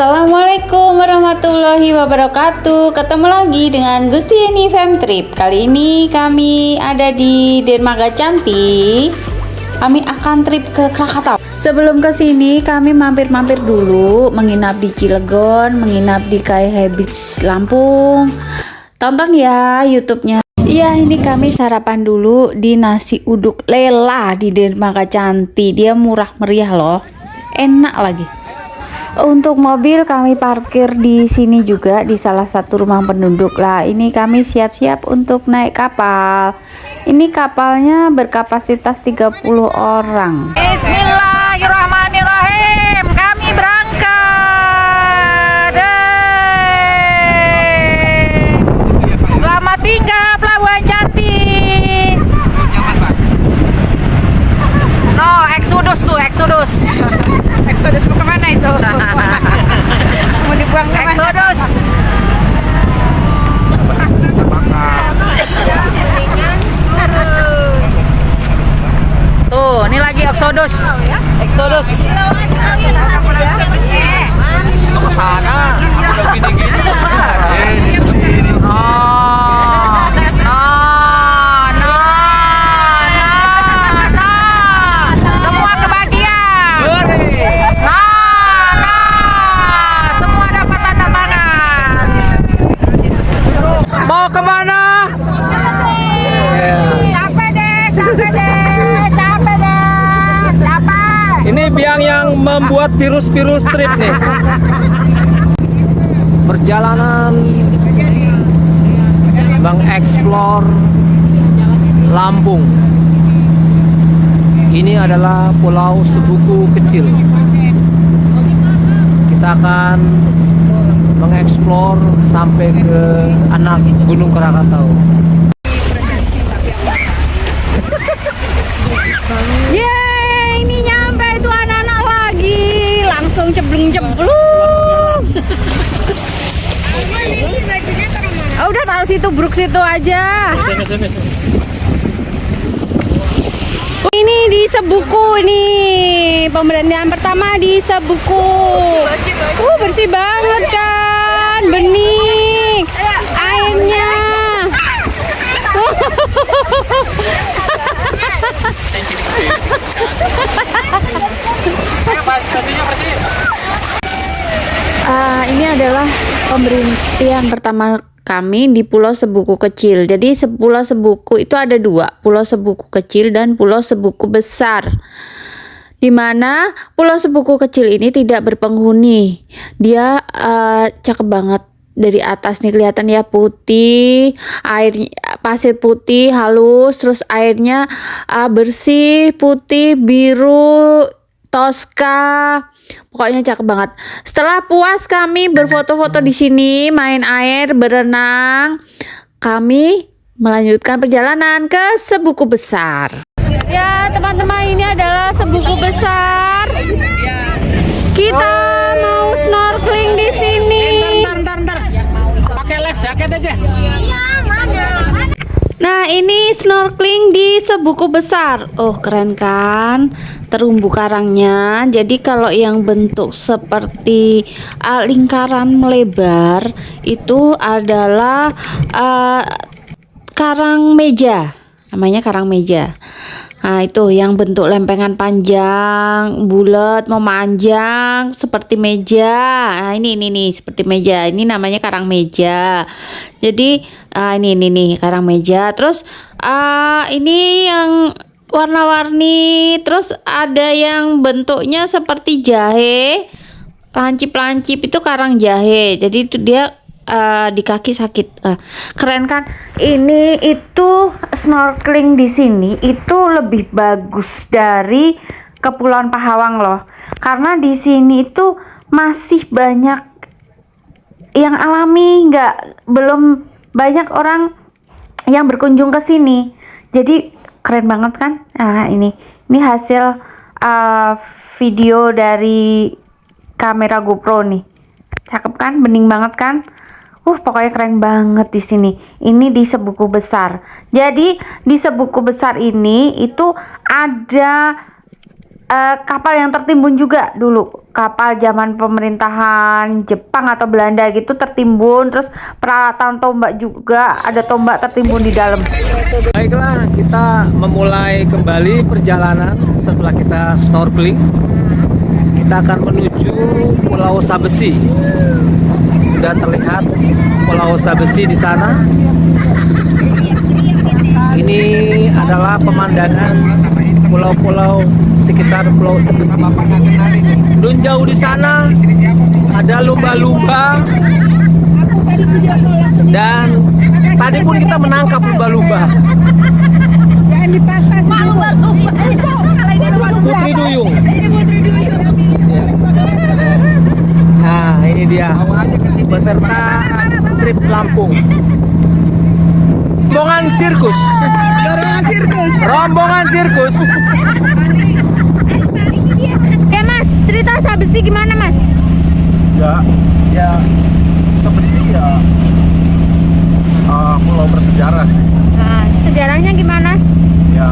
Assalamualaikum warahmatullahi wabarakatuh. Ketemu lagi dengan Gusti Yeni Fam Trip. Kali ini kami ada di Dermaga Cantik. Kami akan trip ke Krakatau. Sebelum ke sini kami mampir-mampir dulu, menginap di Cilegon, menginap di Kai Beach Lampung. Tonton ya YouTube-nya. Iya, ini kami sarapan dulu di nasi uduk Lela di Dermaga Cantik. Dia murah meriah loh. Enak lagi. Untuk mobil kami parkir di sini juga di salah satu rumah penduduk lah. Ini kami siap-siap untuk naik kapal. Ini kapalnya berkapasitas 30 orang. Bismillahirrahmanirrahim. Kami berangkat. Selamat tinggal Pelabuhan Cantik. No, Exodus tuh, Exodus. Exodus mau kemana itu? Mau dibuang kemana? Exodus. Tuh, ini lagi Exodus. Exodus. Mau ke sana. Udah gini-gini mau ke sana. Semua kebagian. Semua dapat tanda tangan. Mau kemana? Capek deh. Ini biang yang membuat virus-virus trip nih. Perjalanan mengeksplor Lampung. Ini adalah Pulau Sebuku kecil. Kita akan mengeksplor sampai ke anak Gunung Krakatau. Yeay, ini nyampe itu anak-anak lagi. Langsung ceblung-ceblung. Oh, udah taruh situ, bruk situ aja. Ini di Sebuku ini. Pemberhentian pertama di Sebuku. Bersih banget kan. Bening. Airnya. Ini adalah pemberhentian pertama kami di Pulau Sebuku kecil. Jadi Pulau Sebuku itu ada dua, Pulau Sebuku kecil dan Pulau Sebuku besar. Dimana Pulau Sebuku kecil ini tidak berpenghuni. Dia cakep banget. Dari atas nih kelihatan ya, putih, air pasir putih halus, terus airnya bersih, putih, biru, toska. Pokoknya cakep banget. Setelah puas kami berfoto-foto di sini, main air, berenang, kami melanjutkan perjalanan ke Sebuku besar. Ya, teman-teman, ini adalah Sebuku besar. Kita mau snorkeling di sini. Pakai life jacket aja. Nah, ini snorkeling di Sebuku besar. Oh, keren kan? Terumbu karangnya. Jadi kalau yang bentuk seperti lingkaran melebar itu adalah karang meja. Namanya karang meja. Nah, itu yang bentuk lempengan panjang, bulat, memanjang seperti meja. Nah, ini nih seperti meja. Ini namanya karang meja. Jadi ini nih karang meja. Terus ini yang warna-warni. Terus ada yang bentuknya seperti jahe. Lancip-lancip itu karang jahe. Jadi itu dia di kaki sakit. Keren kan? Ini itu snorkeling di sini itu lebih bagus dari Kepulauan Pahawang loh. Karena di sini itu masih banyak yang alami, belum banyak orang yang berkunjung ke sini. Jadi keren banget kan? Nah, ini hasil video dari kamera GoPro nih. Cakep kan? Bening banget kan? Pokoknya keren banget di sini. Ini di Sebuku besar. Jadi di Sebuku besar ini itu ada kapal yang tertimbun juga dulu. kapal zaman pemerintahan Jepang atau Belanda gitu tertimbun, terus peralatan tombak juga ada tombak tertimbun di dalam. Baiklah, kita memulai kembali perjalanan setelah kita snorkeling. Kita akan menuju Pulau Sabesi. Sudah terlihat Pulau Sabesi di sana. Ini adalah pemandangan pulau-pulau sekitar Pulau Sabesi. Belum jauh di sana ada lumba-lumba, dan tadi pun kita menangkap lumba-lumba. Putri Duyung. Ya. Nah, ini dia beserta trip Lampung. Rombongan sirkus. Rombongan sirkus. Oke Mas, cerita Sabesi gimana Mas? Ya Sabesi ya pulau bersejarah sih. Nah, sejarahnya gimana? Ya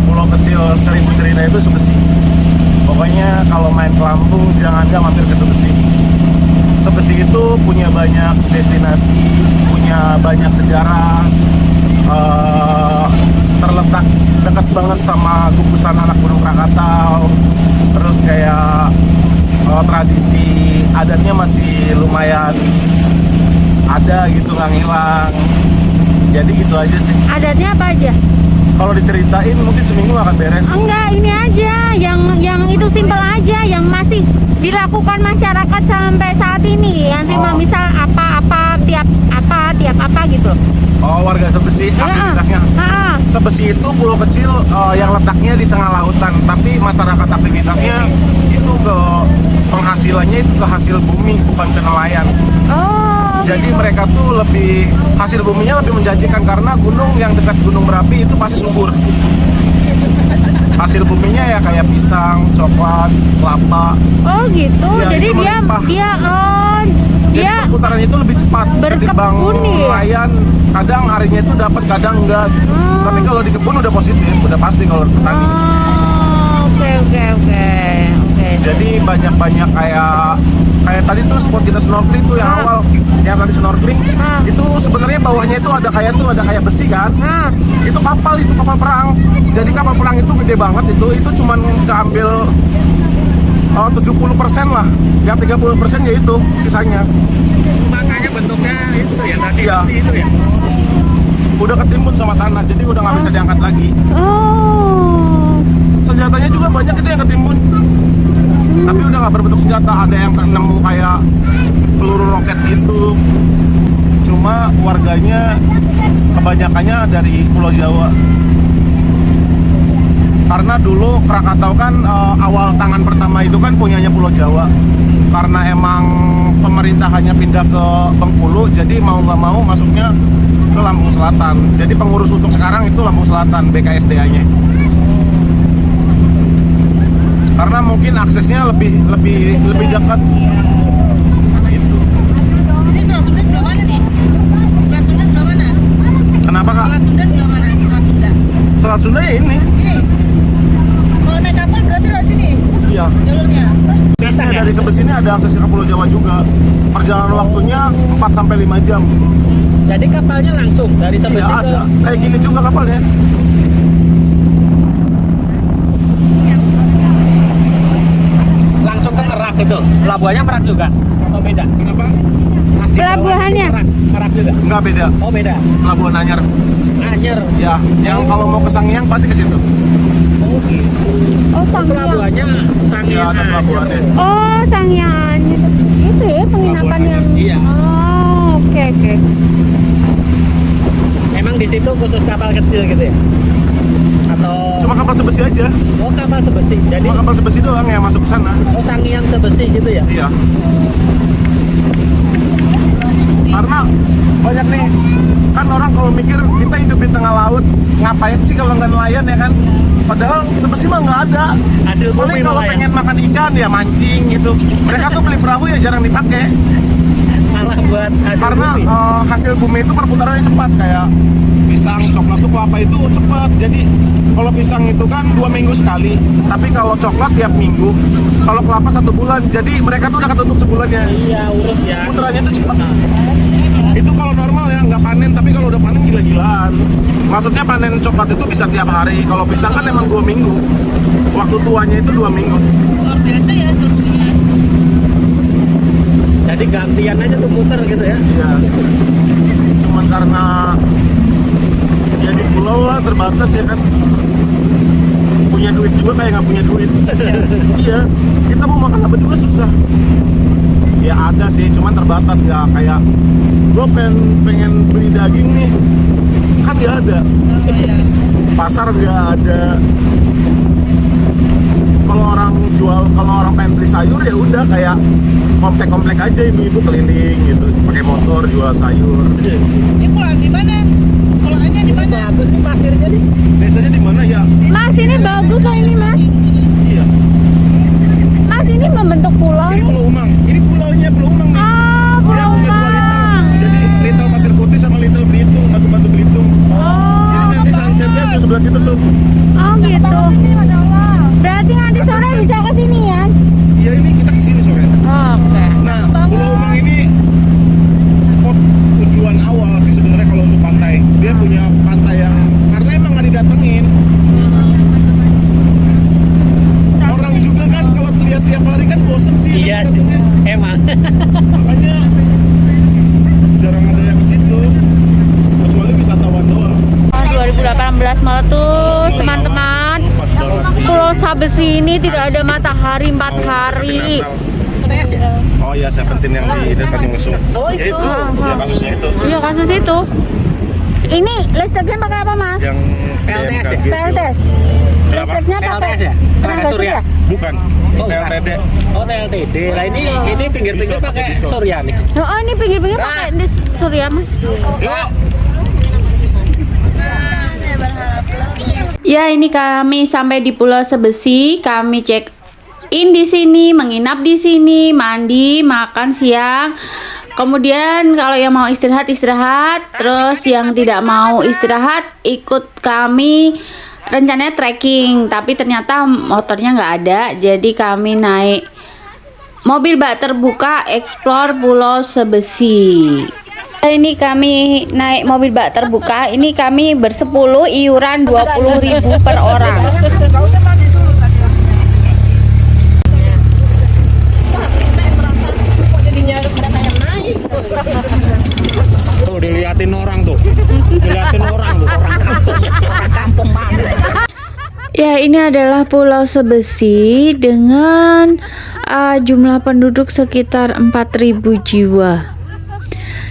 pulau kecil seribu cerita itu Sabesi. Pokoknya kalau main ke Lampung jangan nggak mampir ke Sabesi. Sabesi itu punya banyak destinasi, punya banyak sejarah, terletak dekat banget sama gugusan anak Gunung Krakatau. Terus kayak tradisi adatnya masih lumayan ada gitu, nggak ngilang. Jadi gitu aja sih. Adatnya apa aja? Kalau diceritain mungkin seminggu akan beres. Enggak, ini aja yang itu simpel aja, yang masih dilakukan masyarakat sampai saat ini. Yang cuma misal apa-apa tiap apa gitu. Oh, warga Sabesi aktivitasnya. Sabesi itu pulau kecil yang letaknya di tengah lautan, tapi masyarakat aktivitasnya itu ke penghasilannya itu ke hasil bumi, bukan ke nelayan. Oh. Jadi mereka tuh lebih hasil buminya lebih menjanjikan karena gunung yang dekat Gunung Merapi itu pasti subur. Hasil buminya ya kayak pisang, coklat, kelapa. Oh gitu. Ya, Jadi itu melimpah. Jadi dia perputaran itu lebih cepat ketimbang berkebun ya? nelayan. Kadang harinya itu dapat, kadang enggak gitu. Tapi kalau di kebun udah positif, udah pasti kalau petani. Oke. Jadi banyak kayak tadi tuh spot kita snorkeling tuh yang awal, yang tadi snorkeling itu sebenarnya bawahnya itu ada kayak besi kan. Itu kapal perang. Jadi kapal perang itu gede banget, itu cuman keambil 70% lah. Yang 30% ya itu sisanya. Makanya bentuknya itu ya tadi Iya. itu ya. Udah ketimbun sama tanah, jadi udah nggak bisa diangkat lagi. Oh. Senjatanya juga banyak itu yang ketimbun. Tapi udah nggak berbentuk senjata, ada yang nemu kayak peluru roket gitu. Cuma warganya kebanyakannya dari Pulau Jawa. Karena dulu Krakatau kan awal tangan pertama itu kan punyanya Pulau Jawa. Karena emang pemerintahannya pindah ke Bengkulu, jadi mau nggak mau masuknya ke Lampung Selatan. Jadi pengurus untuk sekarang itu Lampung Selatan, BKSDA-nya. Karena mungkin aksesnya lebih dekat. Gitu. Ini Selat Sunda sebelah mana nih? Selat Sunda sebelah mana? Kenapa Kak? Selat Sunda sebelah mana? Selat Sunda. Selat Sunda ya ini. Ini. Kalau naik kapal berarti lewat sini Iya. jalurnya. Aksesnya dari Sabesi ini ada aksesnya ke Pulau Jawa juga. Perjalanan waktunya 4-5 jam. Jadi kapalnya langsung dari Sabesi Iya ada. Kayak gini juga kapalnya. langsung ke Merak itu. Pelabuhannya Merak juga. Oh beda. Kenapa? Pelabuhannya? Merak juga. Enggak beda. Oh beda. Pelabuhan Anyar. Anyer. Ya, yang kalau mau ke Sangiang pasti ke situ. Oh gitu. Oh, Sangiang. Pelabuhannya Sangiang. Iya, ada pelabuhannya. Oh, Sangiang. Itu ya penginapan yang. Iya. Oh, oke. Emang di situ khusus kapal kecil gitu ya? Atau Cuma kapal Sabesi aja. oh kapal Sabesi. Jadi Cuma kapal Sabesi doang yang masuk ke sana. oh Sangiang Sabesi gitu ya? Iya. Karena banyak nih, kan orang kalau mikir kita hidup di tengah laut, ngapain sih kalau nggak nelayan ya kan? Padahal Sabesi mah nggak ada. Hasil bumi Paling kalau malah ya? pengen makan ikan ya mancing gitu. Mereka tuh beli perahu ya jarang dipakai. Malah buat hasil Karena bumi. hasil bumi itu perputarannya cepat, kayak pisang, coklat tuh, kelapa itu cepat. Jadi kalau pisang itu kan 2 minggu sekali, tapi kalau coklat tiap minggu, kalau kelapa 1 bulan. Jadi mereka tuh udah ketutup sebulannya. Iya, urut ya. Putarannya itu cepat. Itu kalau normal ya, nggak panen, tapi kalau udah panen gila-gilaan. Maksudnya panen coklat itu bisa tiap hari. Kalau pisang kan emang 2 minggu. Waktu tuanya itu 2 minggu. Luar biasa ya serunya. Jadi gantian aja tuh muter gitu ya. Iya. Cuman karena ya di pulau lah terbatas ya kan. Punya duit juga kayak nggak punya duit. Iya. Kita mau makan apa juga susah. Ya ada sih, cuman terbatas, nggak kayak gue pengen beli daging nih, kan nggak ada. Pasar nggak ada. Kalau orang jual, kalau orang pengen beli sayur ya udah kayak komplek-komplek aja, ibu-ibu keliling gitu, pakai motor jual sayur. Ini pulang di mana? Pulangnya di mana? Bagus nih pasirnya nih. Biasanya di mana ya? Mas, ini bagus loh ini, Mas. Iya. Mas, ini membentuk pulau Ini nih. Pulau Umang. Ini pulaunya Pulau Umang nih. Ah, Dia Pulau punya 2 little. Umang. Jadi Little Pasir Putih sama Little Belitung, Batu-Batu Belitung. Oh, Jadi nanti sunsetnya di sebelah situ tuh. oh gitu. Berarti nanti sore bisa ke sini ya? Iya, ini kita kesini sore. Oke. Nah, Pulau Umang ini spot tujuan awal sih sebenarnya kalau untuk pantai. Dia punya pantai yang karena emang nggak didatengin. Orang juga kan kalau lihat tiap hari kan bosen sih Iya kan sih. datengnya. Emang. Makanya jarang ada yang ke situ. Kecuali wisatawan doang. 2018 meletus, teman-teman. Pas banget. Pulau Sabesi ini tidak ada matahari 4 hari. Oh iya, Seventeen yang di dekat yang mesum. Oh, Ya itu. itu, ya kasusnya itu. Iya, kasus itu. Ini listriknya pakai apa, Mas? Yang PLTS ya? BMKG. PLTS. Kenapa? Listriknya pakai PLTS ya? tenaga surya. Bukan. Oh, bukan. LTD. Oh, LTD. Lah ini pinggir-pinggir Bisa pakai pakai diesel. surya nih. Oh, ini pinggir-pinggir pakai surya, Mas. Yuk. Ya, ini kami sampai di Pulau Sebesi. Kami check in di sini, menginap di sini, mandi, makan siang. Kemudian kalau yang mau istirahat, terus yang tidak mau istirahat ikut kami, rencananya trekking, tapi ternyata motornya nggak ada, jadi kami naik mobil bak terbuka explore Pulau Sebesi. Ini kami naik mobil bak terbuka, ini kami bersepuluh, iuran 20.000 per orang. Tuh diliatin orang tuh. Diliatin orang tuh, orang kampung banget. Ya, ini adalah Pulau Sebesi dengan jumlah penduduk sekitar 4.000 jiwa.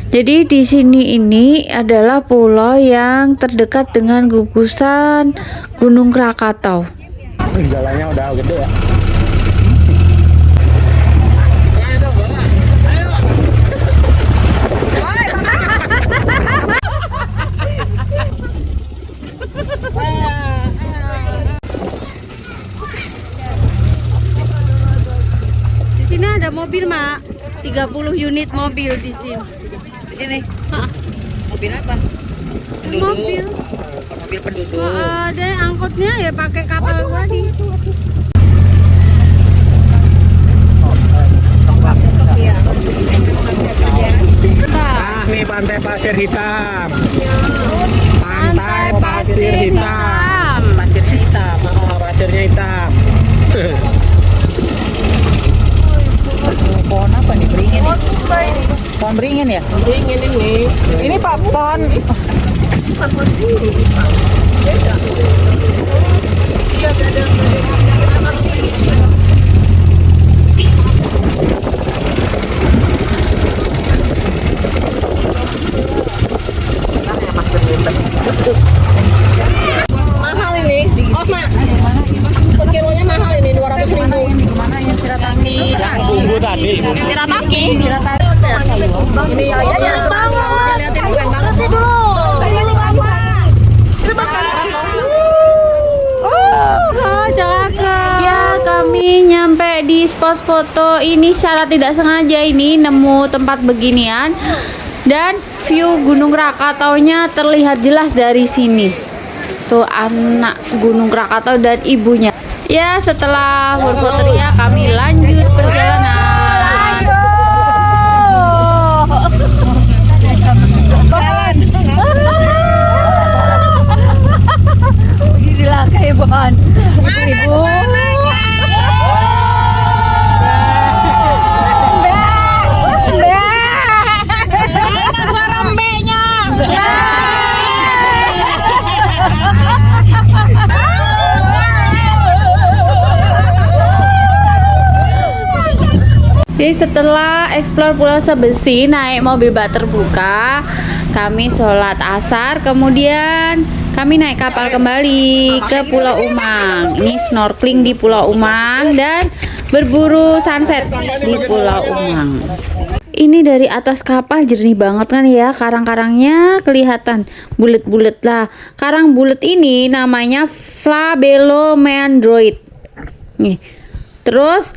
Jadi di sini ini adalah pulau yang terdekat dengan gugusan Gunung Krakatau. Jalannya udah gede ya. Di sini ada mobil, Mak. 30 unit mobil di sini. Ini. Hah? Mobil apa? Mobil. Mobil penduduk. Ada angkotnya ya pakai kapal tadi. Ah, nih pantai pasir hitam. Pantai pasir hitam. Pasirnya hitam. Oh, pasirnya hitam. Pohon apa nih? Beringin nih. Pohon beringin ya? Beringin ini. Ini Pak pohon. Mahal ini. Osma. Per kilonya mahal ini 200.000. Gimana yang Sirataki? Yang bumbu tadi. Sirataki. Ini ya banget. Lihatin keren banget dulu. Oh, cakep. Ya, kami nyampe di spot foto ini secara tidak sengaja, ini nemu tempat beginian dan view Gunung Krakataunya terlihat jelas dari sini. Tuh anak Gunung Krakatau dan ibunya. Ya, setelah berfoto ya kami lanjut perjalanan. Ibu. Jadi setelah eksplor Pulau Sebesi naik mobil bak terbuka, kami sholat asar, kemudian kami naik kapal kembali ke Pulau Umang. Ini snorkeling di Pulau Umang dan berburu sunset di Pulau Umang. Ini dari atas kapal jernih banget kan ya, karang-karangnya kelihatan bulet-bulet lah. Karang bulet ini namanya Flabelomeandroid. Nih. Terus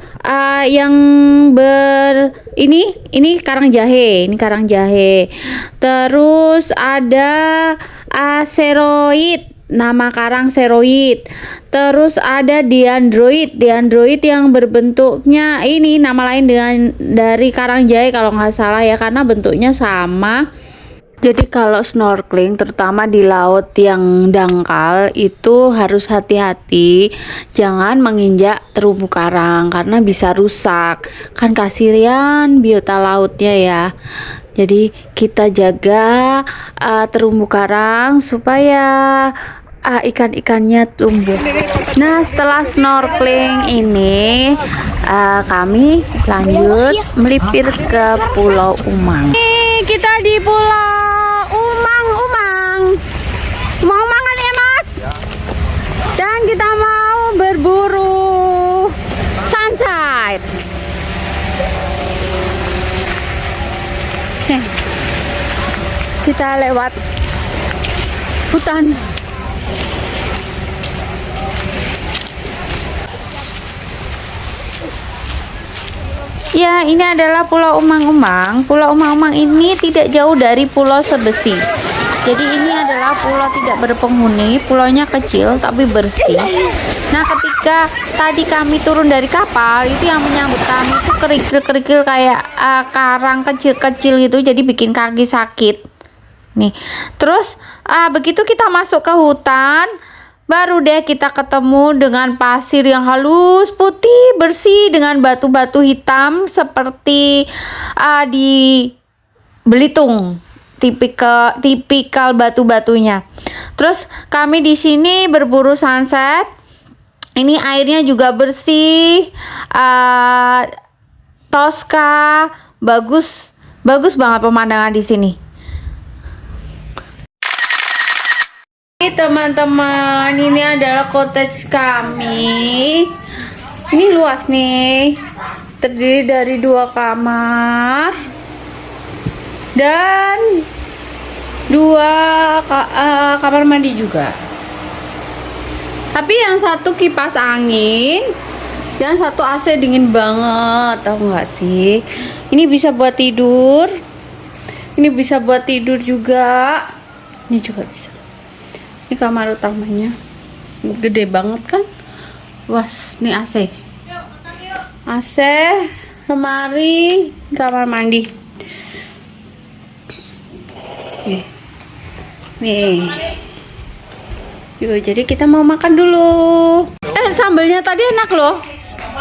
yang ini karang jahe, Terus ada aseroid, nama karang seroid. Terus ada diandroid yang berbentuknya ini nama lain dari karang jahe kalau nggak salah ya, karena bentuknya sama. Jadi kalau snorkeling terutama di laut yang dangkal itu harus hati-hati, jangan menginjak terumbu karang karena bisa rusak. Kan kasihan biota lautnya ya. Jadi kita jaga terumbu karang supaya ikan-ikannya tumbuh. Nah, setelah snorkeling ini kami lanjut melipir ke Pulau Umang. Kita di Pulau Umang kan ya Mas? Dan kita mau berburu sunset. Kita lewat hutan. Ya, ini adalah Pulau Umang-Umang. Pulau Umang-Umang ini tidak jauh dari Pulau Sebesi. Jadi ini adalah pulau tidak berpenghuni, pulaunya kecil tapi bersih. Nah, ketika tadi kami turun dari kapal, itu yang menyambut kami itu kerikil-kerikil kayak karang kecil-kecil gitu, jadi bikin kaki sakit. Nih, terus begitu kita masuk ke hutan, baru deh kita ketemu dengan pasir yang halus, putih, bersih dengan batu-batu hitam seperti di Belitung. Tipikal batu-batunya. Terus kami di sini berburu sunset. Ini airnya juga bersih, toska, bagus banget pemandangan di sini. Teman-teman, ini adalah cottage kami. Ini luas nih, terdiri dari 2 kamar dan 2 kamar mandi juga. Tapi yang satu kipas angin, yang satu AC dingin banget, tahu nggak sih? Ini bisa buat tidur, ini bisa buat tidur juga, ini juga bisa. Ini kamar utamanya, gede banget kan? Was, ini AC, lemari, kamar mandi. Nih. Yuk, jadi kita mau makan dulu. Sambelnya tadi enak loh.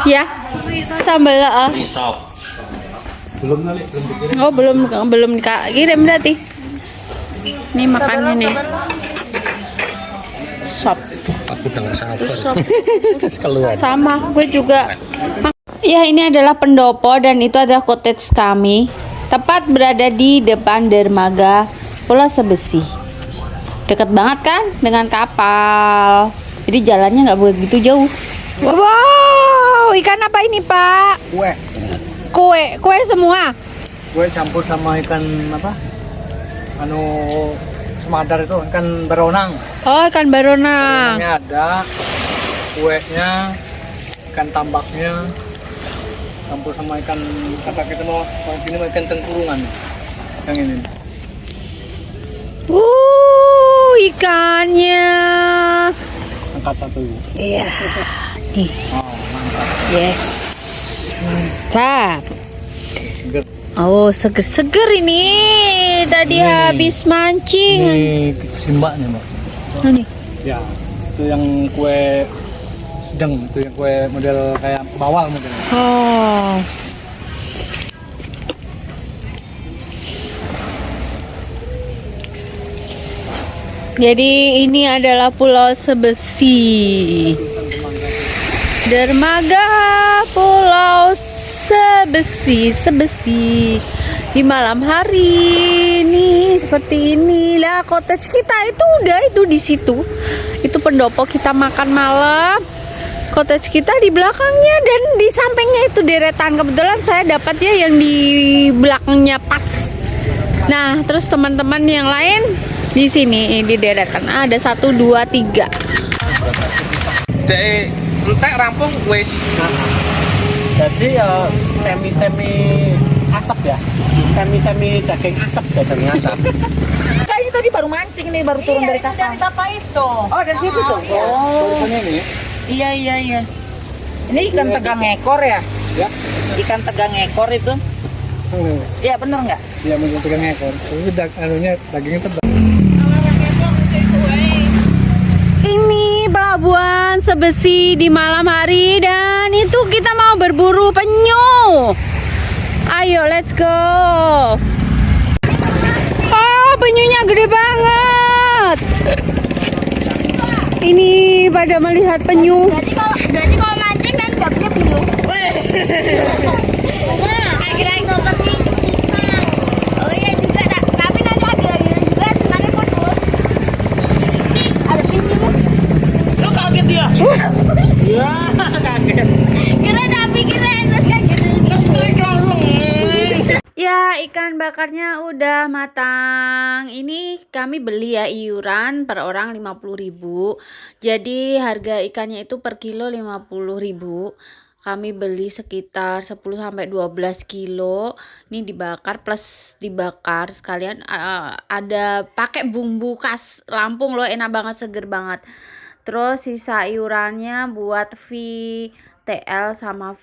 Ya. Sambal belum kirim berarti. Ini makannya nih. Sop. Aku dengan sabar. Sama, gue juga. Ya, ini adalah pendopo dan itu adalah cottage kami. Tepat berada di depan dermaga Pulau Sebesi. Dekat banget kan dengan kapal. Jadi jalannya nggak begitu jauh. Wow, ikan apa ini Pak? Kue semua. Kue campur sama ikan apa? Semadar itu ikan baronang. Oh, ikan baronang. Baronangnya ada, kuenya ikan tambaknya campur sama ikan kata kita mau kalau sini mau ikan tengkurungan yang ini. Ikannya. Angkat satu. Iya. Nih. Oh, mantap. Yes. Mantap. Seger. Oh, seger-seger ini. Tadi habis mancing. Ini simbaknya, Mbak. Nah, nih. Ya, itu yang kue sedang, itu yang kue model kayak bawal model. Oh. Jadi ini adalah Pulau Sebesi. Dermaga Pulau Sebesi, Sebesi. Di malam hari ini seperti inilah cottage kita itu udah itu di situ. Itu pendopo kita makan malam. Cottage kita di belakangnya dan di sampingnya itu deretan. Kebetulan saya dapat ya yang di belakangnya pas. Nah, terus teman-teman yang lain di sini di deretan ada 1, 2, 3. Dek, entek rampung wis. Jadi ya semi asap ya, semi daging asap ya, daging asap. Kayaknya tadi baru mancing nih, baru turun dari kapal. Dari bapak itu. Oh, dari situ tuh. Oh. Tulisannya ini. Iya. Ini ikan tegang ekor ya? Ya. Ikan tegang ekor itu. Iya, bener nggak? Ya mungkin tegang ekor. Tapi dagingnya tebal. Ini pelabuhan Sebesi di malam hari dan itu kita mau berburu penyu. Ayo, let's go. Oh, penyunya gede banget. Ini pada melihat penyu. Berarti kalau mancing dan dapetnya penyu. Enggak, kira-kira dapetnya pisang. Oh iya juga, tapi nanti akhir-akhir juga sebenarnya putus. Ada penyu. Lu kaget dia. Iya, kaget. Kira tapi kira enak kayak gitu. Ya, ikan bakarnya udah matang. Ini kami beli ya iuran per orang 50.000. Jadi harga ikannya itu per kilo 50.000. Kami beli sekitar 10 sampai 12 kilo. Ini dibakar plus dibakar sekalian ada pakai bumbu khas Lampung loh, enak banget, seger banget. Terus sisa iurannya buat VTL sama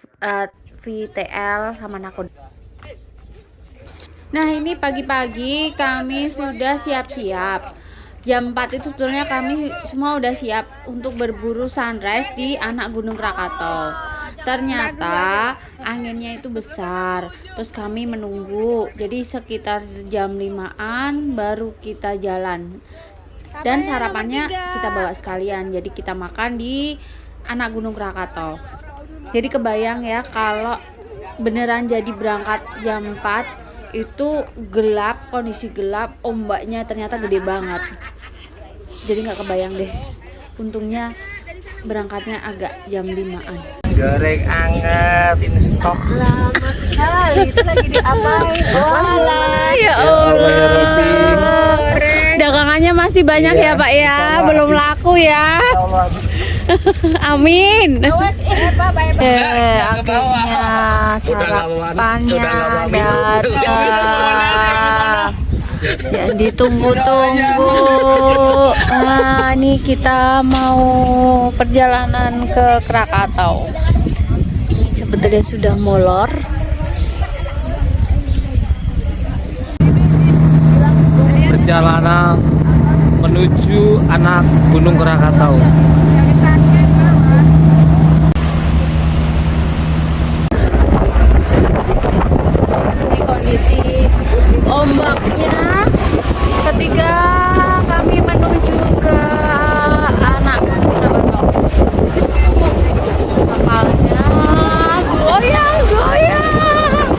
nakoda. Nah, ini pagi-pagi kami sudah siap-siap. Jam 4 itu sebetulnya kami semua udah siap untuk berburu sunrise di anak Gunung Krakatau. Ternyata anginnya itu besar. Terus kami menunggu. Jadi sekitar jam 5-an baru kita jalan. Dan sarapannya kita bawa sekalian. Jadi kita makan di anak Gunung Krakatau. Jadi kebayang ya kalau beneran jadi berangkat jam 4 itu gelap, kondisi gelap, ombaknya ternyata gede banget. Jadi nggak kebayang deh. Untungnya berangkatnya agak jam 5-an. Goreng anget, ini stok. Lama sekali, itu lagi diapain? Walah, ya Allah. Dagangannya masih banyak ya Pak ya, belum laku ya. Amin. Akhirnya sarapannya datang. Yang ditunggu-tunggu. Nah, ini kita mau perjalanan ke Krakatau. Ini sebetulnya sudah molor. Perjalanan menuju anak Gunung Krakatau. Ini kondisi ombaknya ketika kami menuju ke anak Krakatau. Kapalnya goyang-goyang.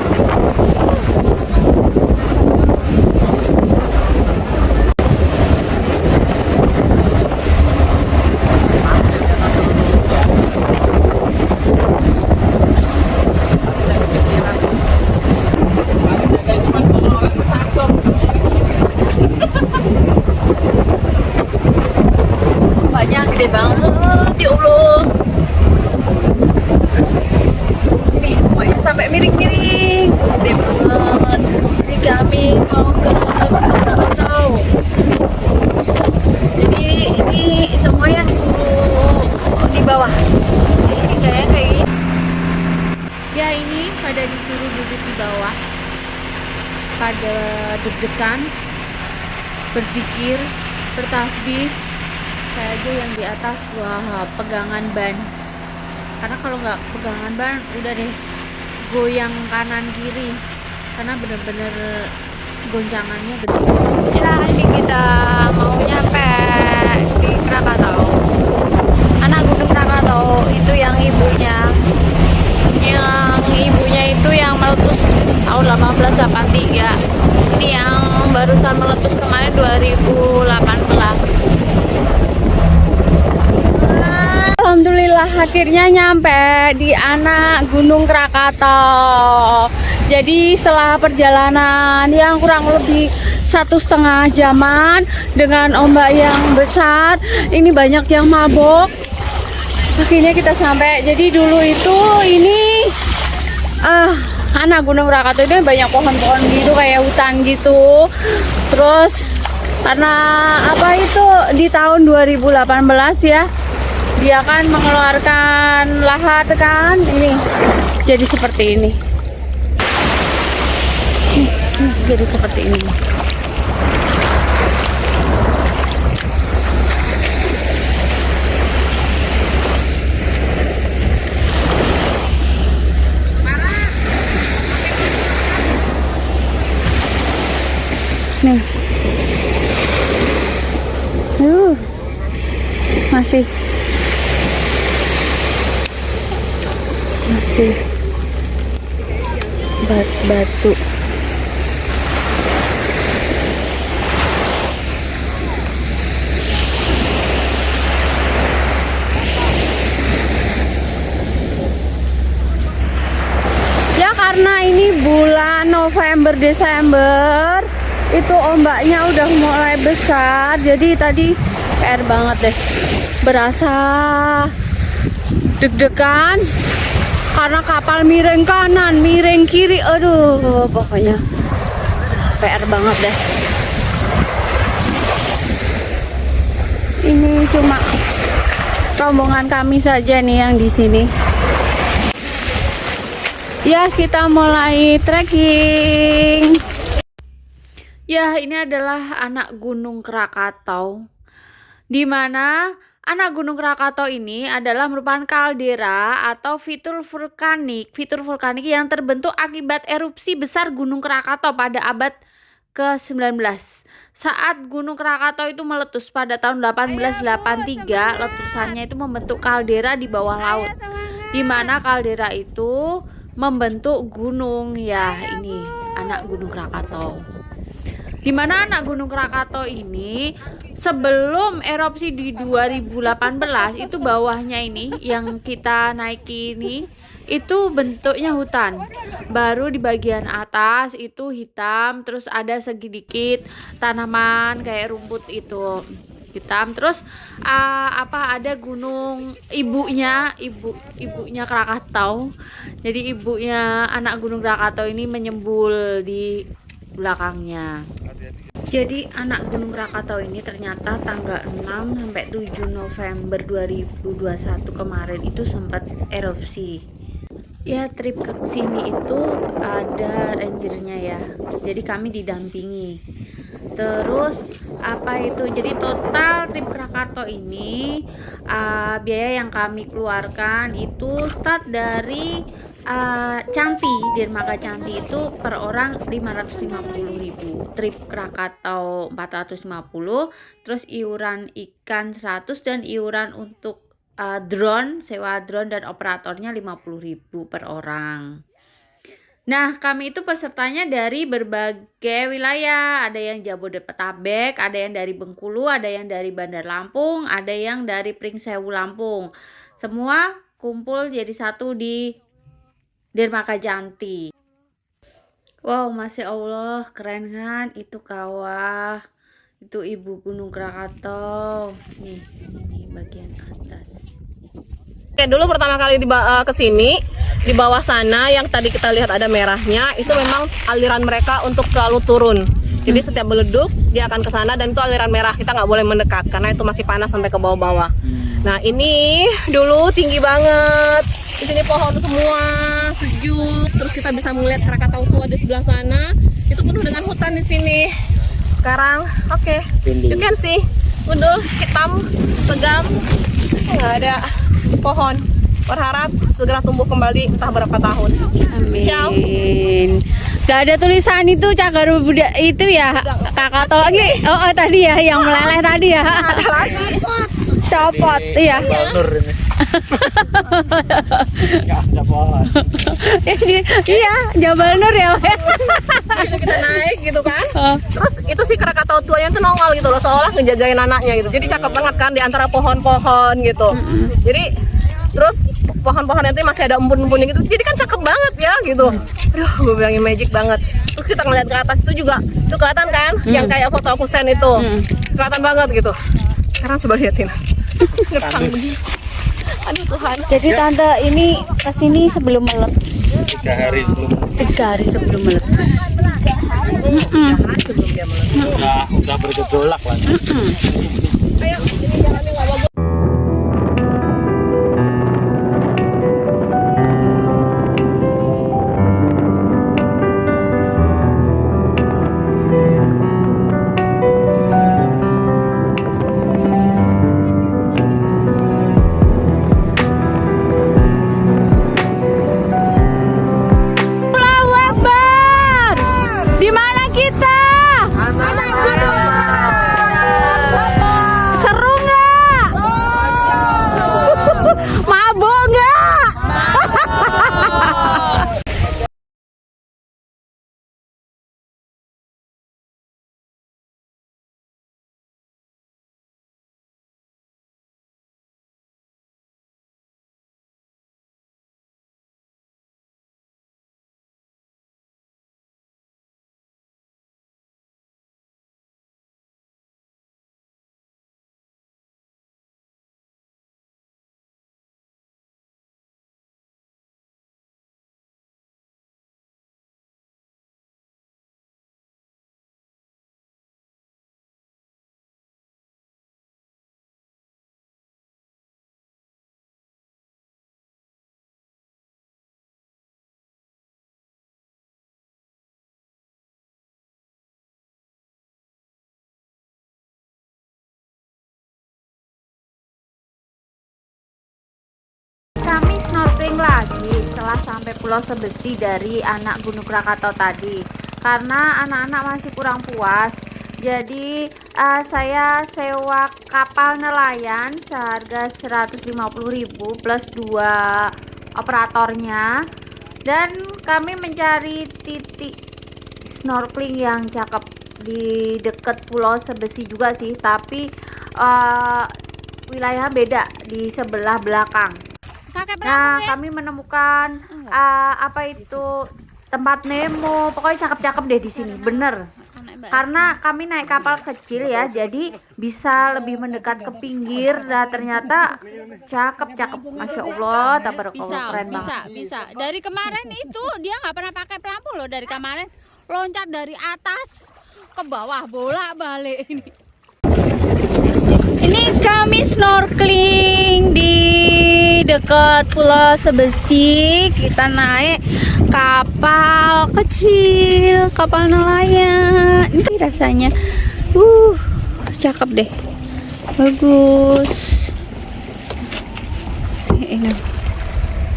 pada deg-degan, berzikir, bertasbih. Saya aja yang di atas, wah, pegangan ban. Karena kalau nggak pegangan ban, udah deh goyang kanan kiri. Karena bener-bener goncangannya gede. Ya, ini kita mau nyampe di Krakatau. Anak Gunung Krakatau itu yang ibunya itu yang meletus tahun 1883. Ini yang barusan meletus kemarin 2018. Alhamdulillah akhirnya nyampe di anak Gunung Krakatau. Jadi setelah perjalanan yang kurang lebih 1,5 jaman dengan ombak yang besar, ini banyak yang mabok. Akhirnya kita sampai. Jadi dulu itu ini anak Gunung Krakatau ini banyak pohon-pohon gitu, kayak hutan gitu. Terus karena apa itu di tahun 2018 ya, dia kan mengeluarkan lahat kan, ini jadi seperti ini. Jadi seperti ini. Nih. Masih batu. Ya karena ini bulan November Desember itu ombaknya udah mulai besar, jadi tadi PR banget deh, berasa deg-degan karena kapal miring kanan, miring kiri, aduh pokoknya PR banget deh. Ini cuma rombongan kami saja nih yang di sini. Ya, kita mulai trekking. Ya, ini adalah anak Gunung Krakatau, di mana anak Gunung Krakatau ini adalah merupakan kaldera atau fitur vulkanik yang terbentuk akibat erupsi besar Gunung Krakatau pada abad ke-19. Saat Gunung Krakatau itu meletus pada tahun 1883, letusannya itu membentuk kaldera di bawah laut, di mana kaldera itu membentuk gunung. Ya, ini anak Gunung Krakatau. Di mana anak Gunung Krakatau ini sebelum erupsi di 2018 itu bawahnya ini yang kita naiki ini itu bentuknya hutan. Baru di bagian atas itu hitam, terus ada sedikit tanaman kayak rumput itu hitam. Terus ada gunung ibunya Krakatau. Jadi ibunya anak Gunung Krakatau ini menyembul di belakangnya. Jadi anak Gunung Krakatau ini ternyata tanggal 6 sampai 7 November 2021 kemarin itu sempat erupsi. Ya, trip ke sini itu ada rangernya ya. Jadi kami didampingi. Terus jadi total trip Krakatau ini biaya yang kami keluarkan itu start dari Canti, Dermaga Canti itu per orang 550.000, trip Krakatau 450, terus iuran ikan 100 dan iuran untuk drone, sewa drone dan operatornya 50.000 per orang. Nah, kami itu pesertanya dari berbagai wilayah, ada yang Jabodetabek, ada yang dari Bengkulu, ada yang dari Bandar Lampung, ada yang dari Pringsewu Lampung. Semua kumpul jadi satu di Dermaga Canti. Wow, Masya Allah, keren kan? Itu kawah, itu ibu Gunung Krakatau. Nih, ini bagian atas. Oke, dulu pertama kali ke sini, di bawah sana yang tadi kita lihat ada merahnya, itu memang aliran mereka untuk selalu turun. Jadi setiap meleduk dia akan ke sana dan itu aliran merah, kita nggak boleh mendekat karena itu masih panas sampai ke bawah-bawah. Nah ini dulu tinggi banget, di sini pohon semua sejuk, terus kita bisa melihat Krakatau tua di sebelah sana, itu penuh dengan hutan di sini. Sekarang oke, you can see gundul hitam tegam, nggak ada pohon. Berharap segera tumbuh kembali entah berapa tahun. Ciao. Amin. Gak ada tulisan itu cagar budaya itu ya, Krakatau lagi. Oh, tadi ya yang meleleh tadi ya. Ada lagi. Copot, iya. Nur ini. Nggak ada pohon. Iya, Jabal Nur ya. Itu kita naik gitu kan. Terus itu si Krakatau tua yang tuh nongol gitu loh, seolah ngejagain anaknya gitu. Jadi cakep banget kan di antara pohon-pohon gitu. Jadi terus pohon-pohonnya itu masih ada embun-embunnya gitu. Jadi kan cakep banget ya gitu. Aduh, gue bilangin magic banget. Terus kita ngeliat ke atas itu juga, itu kelihatan kan yang kayak foto aku send itu. Kelihatan banget gitu. Sekarang coba liatin. Gersang begini. Aduh Tuhan. Jadi tante ini kesini sebelum meletus. 3 hari sebelum 3 hari sebelum meletus. udah bergejolak lah. Allahu Akbar. Di mana kita? Seru nggak? Mabuk nggak? Kami snorkeling lagi setelah sampai Pulau Sebesi dari anak Gunung Krakatau tadi. Karena anak-anak masih kurang puas, jadi saya sewa kapal nelayan seharga 150.000 plus 2 operatornya. Dan kami mencari titik snorkeling yang cakep di dekat Pulau Sebesi juga sih, tapi wilayah beda di sebelah belakang. Nah, kami menemukan apa itu tempat Nemo. Pokoknya cakep-cakep deh di sini, bener. Karena kami naik kapal kecil ya, jadi bisa lebih mendekat ke pinggir. Dan ternyata cakep-cakep, masya Allah, tabarakallah, keren banget. Bisa. Dari kemarin itu dia nggak pernah pakai pelampu loh. Dari kemarin loncat dari atas ke bawah bolak-balik ini. Ini kami snorkeling di dekat Pulau Sebesi. Kita naik kapal kecil, kapal nelayan. Ini rasanya, cakep deh, bagus. Ini,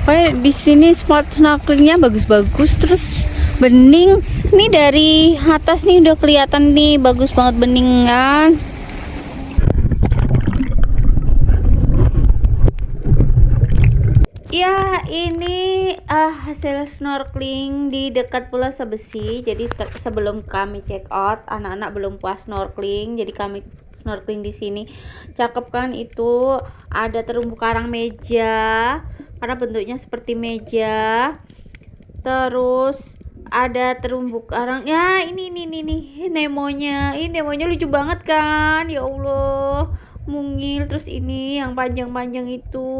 pokoknya di sini spot snorkelingnya bagus-bagus. Terus bening. Ini dari atas nih udah kelihatan nih, bagus banget bening kan. Ya, ini hasil snorkeling di dekat Pulau Sebesi. Jadi sebelum kami check out, anak-anak belum puas snorkeling, jadi kami snorkeling di sini. Cakep kan? Itu ada terumbu karang meja karena bentuknya seperti meja. Terus ada terumbu karang. Ya, ini Nemonya. Ini Nemonya lucu banget kan? Ya Allah, mungil. Terus ini yang panjang-panjang itu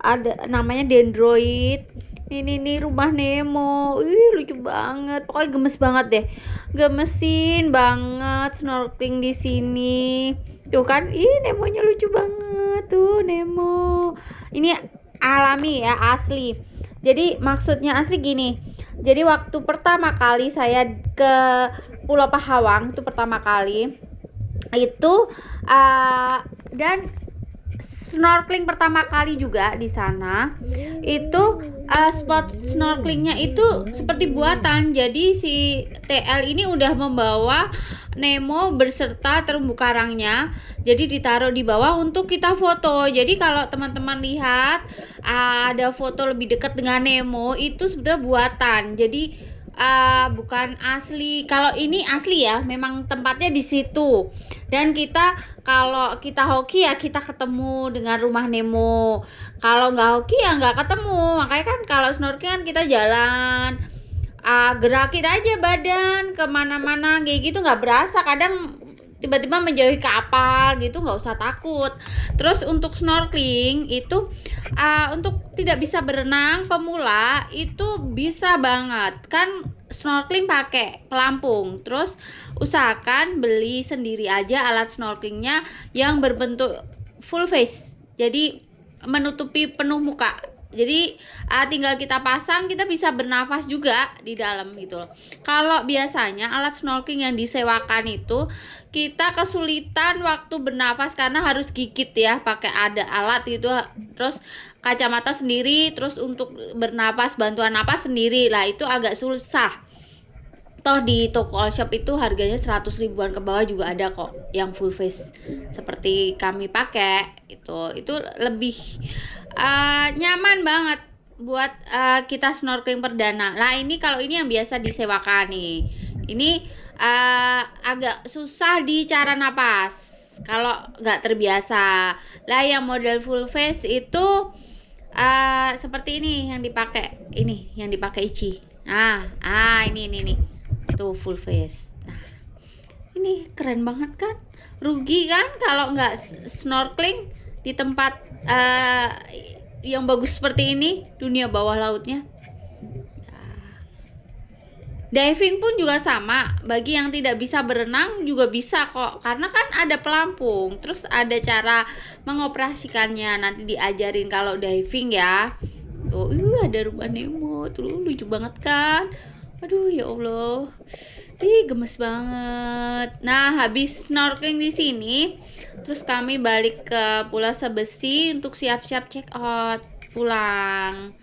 ada namanya dendroid. Ini nih rumah Nemo. Ih, lucu banget. Pokoknya gemes banget deh. Gemesin banget snorkeling di sini. Tuh kan, ih Nemonya lucu banget tuh Nemo. Ini alami ya, asli. Jadi maksudnya asli gini. Jadi waktu pertama kali saya ke Pulau Pahawang itu pertama kali itu dan snorkeling pertama kali juga di sana itu spot snorkelingnya itu seperti buatan. Jadi si TL ini udah membawa Nemo beserta terumbu karangnya, jadi ditaruh di bawah untuk kita foto. Jadi kalau teman-teman lihat ada foto lebih dekat dengan Nemo itu sebetulnya buatan, jadi bukan asli. Kalau ini asli ya, memang tempatnya di situ. Dan kita kalau kita hoki ya kita ketemu dengan rumah Nemo. Kalau nggak hoki ya nggak ketemu. Makanya kan kalau snorkeling kan kita jalan, gerakin aja badan kemana-mana kayak gitu, nggak berasa. Kadang tiba-tiba menjauhi kapal gitu, nggak usah takut. Terus untuk snorkeling itu untuk tidak bisa berenang pemula itu bisa banget kan snorkeling pakai pelampung. Terus usahakan beli sendiri aja alat snorkelingnya yang berbentuk full face, jadi menutupi penuh muka. Jadi tinggal kita pasang, kita bisa bernafas juga di dalam gitu loh. Kalau biasanya alat snorkeling yang disewakan itu kita kesulitan waktu bernafas karena harus gigit ya, pakai ada alat gitu. Terus kacamata sendiri, terus untuk bernapas bantuan napas sendiri lah, itu agak susah. Toh di toko all shop itu harganya 100 ribuan ke bawah juga ada kok yang full face seperti kami pakai. Itu lebih nyaman banget buat kita snorkeling perdana. Nah ini kalau ini yang biasa disewakan nih, ini agak susah di cara napas kalau nggak terbiasa. Lah yang model full face itu seperti ini yang dipakai, ini yang dipakai Ichi. Ini nih tuh full face. Nah ini keren banget kan, rugi kan kalau nggak snorkeling di tempat yang bagus seperti ini, dunia bawah lautnya. Diving pun juga sama, bagi yang tidak bisa berenang juga bisa kok, karena kan ada pelampung, terus ada cara mengoperasikannya, nanti diajarin kalau diving ya. Tuh ada rumah Nemo tuh, lucu banget kan. Aduh ya Allah, gemes banget. Nah habis snorkeling di sini, terus kami balik ke Pulau Sebesi untuk siap-siap check out pulang.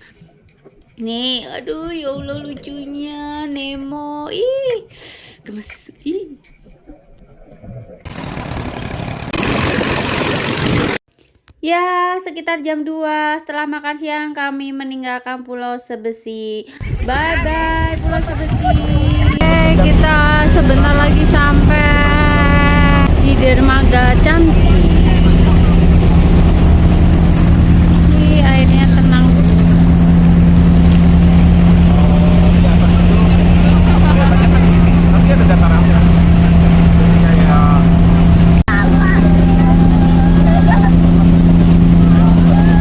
Nih, aduh ya Allah lucunya Nemo, gemes. Ya, sekitar jam 2 setelah makan siang kami meninggalkan Pulau Sebesi. Bye bye Pulau Sebesi. Kita sebentar lagi sampai di dermaga cantik. Ini airnya tenang. Nanti ada datarannya.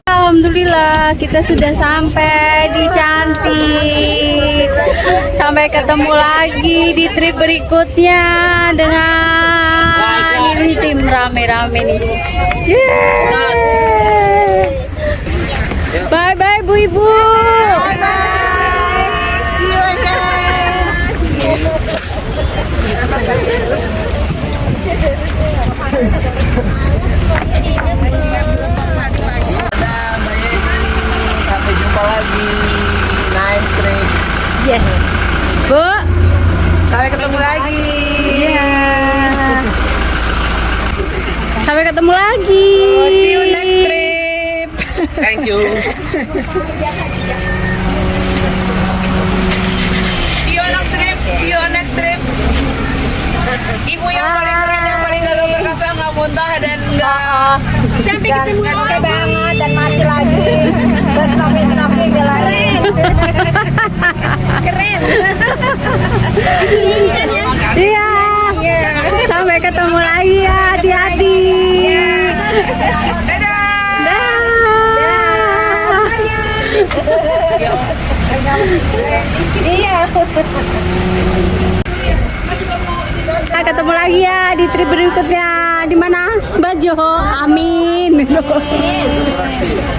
Alhamdulillah kita sudah sampai di Cantik. Sampai ketemu lagi di trip berikutnya dengan tim rame-rame nih. Bye bye Bu Ibu. Bye bye. See you Sampai jumpa lagi. Nice trip. Yes. Bu. Sampai ketemu lagi. Iya. Sampai ketemu lagi. See you next trip. Thank you. See you next trip. See you next trip. Ibu yang paling keren, yang paling gagah perkasa, nggak muntah dan nggak Sampai ketemu lagi banget dan masih lagi. Terus snorkeling belain. Keren. Ini kan ya. Iya. Sampai ketemu lagi ya, hati-hati. dadah. Dah. Dadah. Iya. Kita ketemu lagi ya di trip berikutnya di mana? Bajo. Amin.